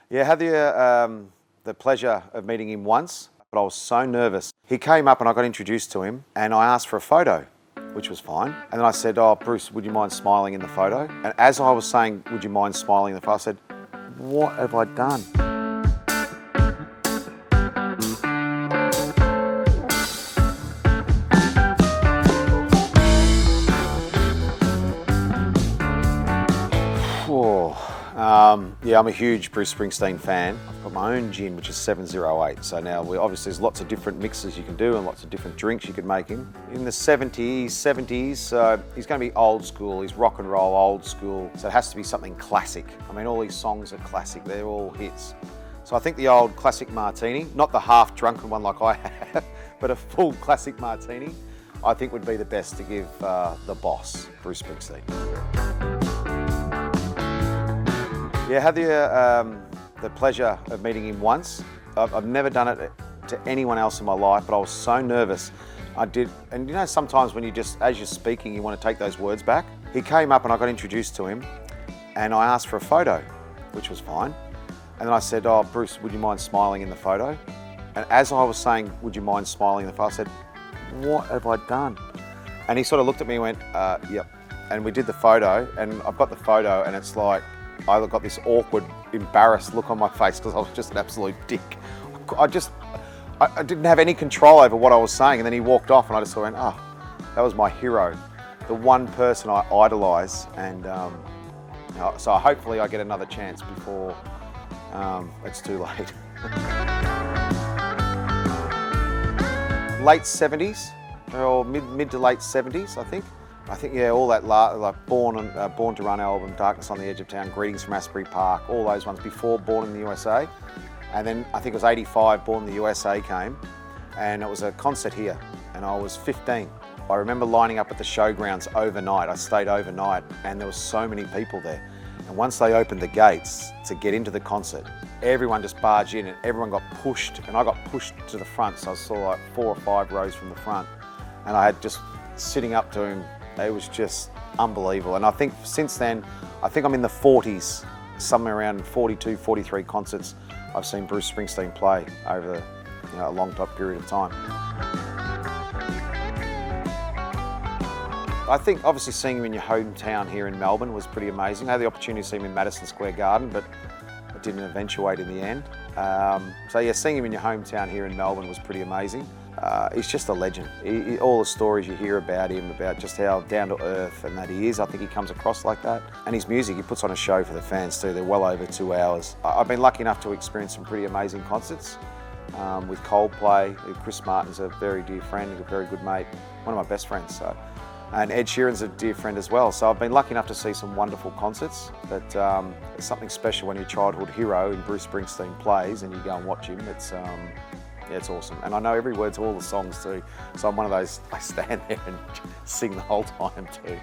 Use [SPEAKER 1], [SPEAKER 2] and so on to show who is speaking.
[SPEAKER 1] Yeah, I had the pleasure of meeting him once, but I was so nervous. He came up and I got introduced to him and I asked for a photo, which was fine. And then I said, "Oh, Bruce, would you mind smiling in the photo?" And as I was saying, "Would you mind smiling in the photo?" I said, "What have I done?" Yeah, I'm a huge Bruce Springsteen fan. I've got my own gin, which is 708. So now obviously there's lots of different mixes you can do and lots of different drinks you could make him. In the 70s, he's going to be old school. He's rock and roll, old school. So it has to be something classic. I mean, all these songs are classic. They're all hits. So I think the old classic martini, not the half drunken one like I have, but a full classic martini, I think would be the best to give the boss, Bruce Springsteen. Yeah, I had the pleasure of meeting him once. I've never done it to anyone else in my life, but I was so nervous. I did, and you know, sometimes when you just, as you're speaking, you want to take those words back. He came up and I got introduced to him and I asked for a photo, which was fine. And then I said, "Oh, Bruce, would you mind smiling in the photo?" And as I was saying, "Would you mind smiling in the photo?" I said, "What have I done?" And he sort of looked at me and went, "Yep." And we did the photo and I've got the photo and it's like, I got this awkward, embarrassed look on my face because I was just an absolute dick. I didn't have any control over what I was saying, and then he walked off and I just went, "Oh, that was my hero, the one person I idolise." And so hopefully I get another chance before it's too late. Late 70s, or mid to late 70s, I think. Yeah, all that like Born to Run album, Darkness on the Edge of Town, Greetings from Asbury Park, all those ones before Born in the USA. And then I think it was 85, Born in the USA came, and it was a concert here, and I was 15. I remember lining up at the showgrounds overnight. I stayed overnight, and there were so many people there. And once they opened the gates to get into the concert, everyone just barged in and everyone got pushed, and I got pushed to the front, so I saw like 4 or 5 rows from the front, and I had just sitting up to him. It was just unbelievable. And I think since then, I think I'm in the 40s, somewhere around 42, 43 concerts I've seen Bruce Springsteen play over a long period of time. I think obviously seeing him in your hometown here in Melbourne was pretty amazing. I had the opportunity to see him in Madison Square Garden, but it didn't eventuate in the end. So yeah, seeing him in your hometown here in Melbourne was pretty amazing. He's just a legend. All the stories you hear about him, about just how down to earth and that he is, I think he comes across like that. And his music, he puts on a show for the fans too. They're well over 2 hours. I've been lucky enough to experience some pretty amazing concerts with Coldplay. Chris Martin's a very dear friend, a very good mate, one of my best friends. And Ed Sheeran's a dear friend as well. So I've been lucky enough to see some wonderful concerts. But it's something special when your childhood hero in Bruce Springsteen plays and you go and watch him. Yeah, it's awesome. And I know every word to all the songs too. So I'm one of those, I stand there and sing the whole time too.